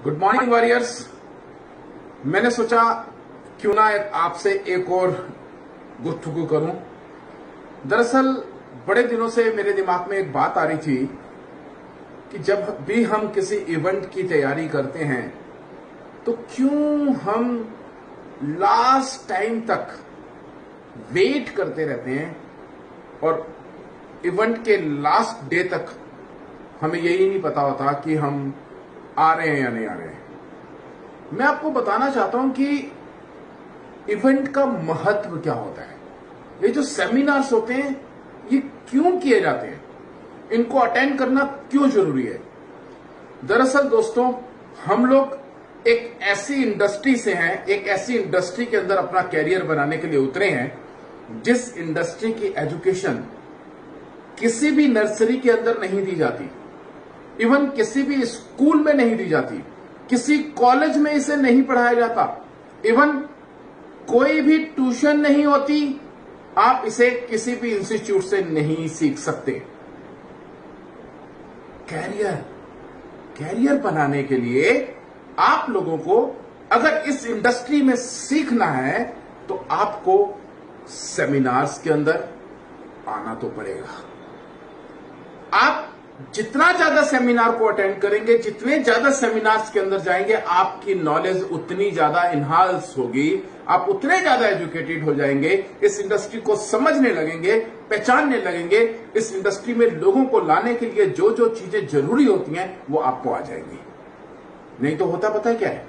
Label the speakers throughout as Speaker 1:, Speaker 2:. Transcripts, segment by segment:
Speaker 1: Good morning warriors. मैंने सोचा क्यों ना आपसे एक और गुफ्तगू करूं। दरअसल बड़े दिनों से मेरे दिमाग में एक बात आ रही थी कि जब भी हम किसी इवेंट की तैयारी करते हैं तो क्यों हम लास्ट टाइम तक वेट करते रहते हैं और इवेंट के लास्ट डे तक हमें यही नहीं पता होता कि हम आ रहे हैं या नहीं आ रहे हैं। मैं आपको बताना चाहता हूं कि इवेंट का महत्व क्या होता है। ये जो सेमिनार्स होते हैं ये क्यों किए जाते हैं, इनको अटेंड करना क्यों जरूरी है। दरअसल दोस्तों, हम लोग एक ऐसी इंडस्ट्री से हैं, एक ऐसी इंडस्ट्री के अंदर अपना कैरियर बनाने के लिए उतरे हैं जिस इंडस्ट्री की एजुकेशन किसी भी नर्सरी के अंदर नहीं दी जाती, इवन किसी भी स्कूल में नहीं दी जाती, किसी कॉलेज में इसे नहीं पढ़ाया जाता, इवन कोई भी ट्यूशन नहीं होती, आप इसे किसी भी इंस्टीट्यूट से नहीं सीख सकते। कैरियर बनाने के लिए आप लोगों को अगर इस इंडस्ट्री में सीखना है तो आपको सेमिनार्स के अंदर आना तो पड़ेगा। आप जितना ज्यादा सेमिनार को अटेंड करेंगे, जितने ज्यादा सेमिनार्स के अंदर जाएंगे, आपकी नॉलेज उतनी ज्यादा इनहांस होगी, आप उतने ज्यादा एजुकेटेड हो जाएंगे, इस इंडस्ट्री को समझने लगेंगे, पहचानने लगेंगे। इस इंडस्ट्री में लोगों को लाने के लिए जो जो चीजें जरूरी होती हैं वो आपको आ जाएंगी। नहीं तो होता पता है क्या है,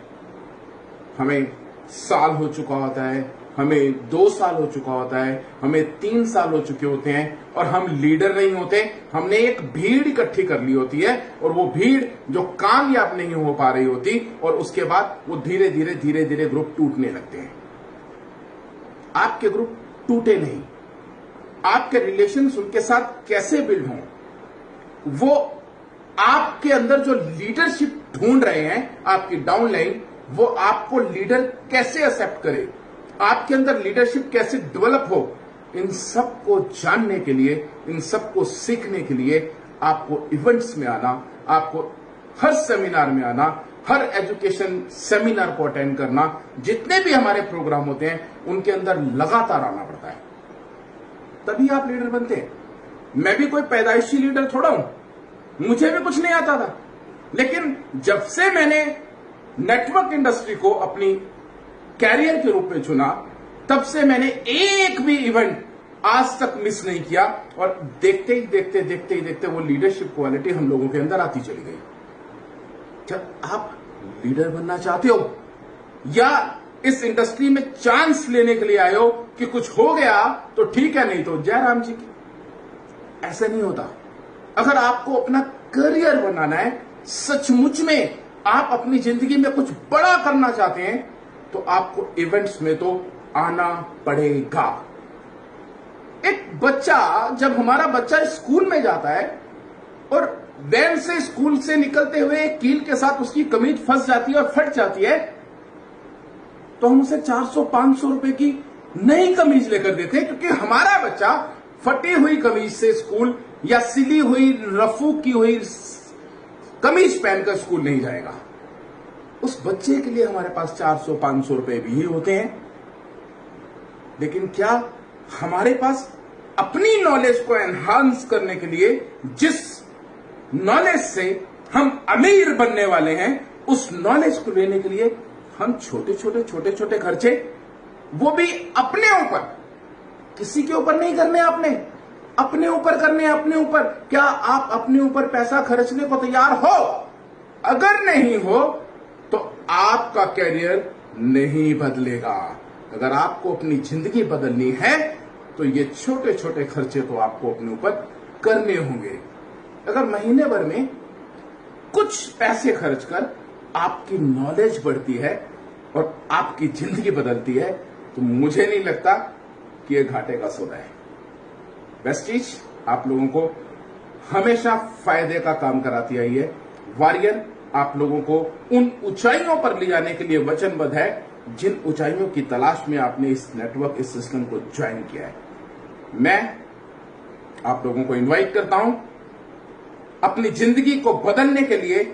Speaker 1: हमें साल हो चुका होता है, हमें 2 साल हो चुका होता है, हमें 3 साल हो चुके होते हैं और हम लीडर नहीं होते। हमने एक भीड़ इकट्ठी कर ली होती है और वो भीड़ जो कामयाब नहीं हो पा रही होती और उसके बाद वो धीरे धीरे ग्रुप टूटने लगते हैं। आपके ग्रुप टूटे नहीं, आपके रिलेशंस उनके साथ कैसे बिल्ड हों, वो आपके अंदर जो लीडरशिप ढूंढ रहे हैं, आपकी डाउनलाइन, वो आपको लीडर कैसे एक्सेप्ट करे, आपके अंदर लीडरशिप कैसे डेवलप हो, इन सब को जानने के लिए, इन सब को सीखने के लिए आपको इवेंट्स में आना, आपको हर सेमिनार में आना, हर एजुकेशन सेमिनार को अटेंड करना, जितने भी हमारे प्रोग्राम होते हैं उनके अंदर लगातार आना पड़ता है, तभी आप लीडर बनते हैं। मैं भी कोई पैदाइशी लीडर थोड़ा हूं, मुझे भी कुछ नहीं आता था, लेकिन जब से मैंने नेटवर्क इंडस्ट्री को अपनी कैरियर के रूप में चुना, तब से मैंने एक भी इवेंट आज तक मिस नहीं किया और देखते ही देखते वो लीडरशिप क्वालिटी हम लोगों के अंदर आती चली गई। क्या आप लीडर बनना चाहते हो या इस इंडस्ट्री में चांस लेने के लिए आए हो कि कुछ हो गया तो ठीक है, नहीं तो जय राम जी की? ऐसा नहीं होता। अगर आपको अपना करियर बनाना है, सचमुच में आप अपनी जिंदगी में कुछ बड़ा करना चाहते हैं, तो आपको इवेंट्स में तो आना पड़ेगा। एक बच्चा, जब हमारा बच्चा स्कूल में जाता है और वैन से स्कूल से निकलते हुए कील के साथ उसकी कमीज फंस जाती है और फट जाती है, तो हम उसे 400-500 रुपए की नई कमीज लेकर देते हैं, क्योंकि हमारा बच्चा फटी हुई कमीज से स्कूल या सिली हुई रफू की हुई कमीज पहनकर स्कूल नहीं जाएगा। उस बच्चे के लिए हमारे पास 400-500 रुपए भी होते हैं। लेकिन क्या हमारे पास अपनी नॉलेज को एनहांस करने के लिए, जिस नॉलेज से हम अमीर बनने वाले हैं, उस नॉलेज को लेने के लिए हम छोटे खर्चे, वो भी अपने ऊपर, किसी के ऊपर नहीं करने, अपने ऊपर करने, अपने ऊपर। क्या आप अपने ऊपर पैसा खर्चने को तैयार हो? अगर नहीं हो तो आपका कैरियर नहीं बदलेगा। अगर आपको अपनी जिंदगी बदलनी है तो ये छोटे खर्चे तो आपको अपने ऊपर करने होंगे। अगर महीने भर में कुछ पैसे खर्च कर आपकी नॉलेज बढ़ती है और आपकी जिंदगी बदलती है, तो मुझे नहीं लगता कि यह घाटे का सौदा है। वेस्टीज आप लोगों को हमेशा फायदे का काम कराती आई है। वॉरियर आप लोगों को उन ऊंचाइयों पर ले जाने के लिए वचनबद्ध है जिन ऊंचाइयों की तलाश में आपने इस नेटवर्क, इस सिस्टम को ज्वाइन किया है। मैं आप लोगों को इनवाइट करता हूं अपनी जिंदगी को बदलने के लिए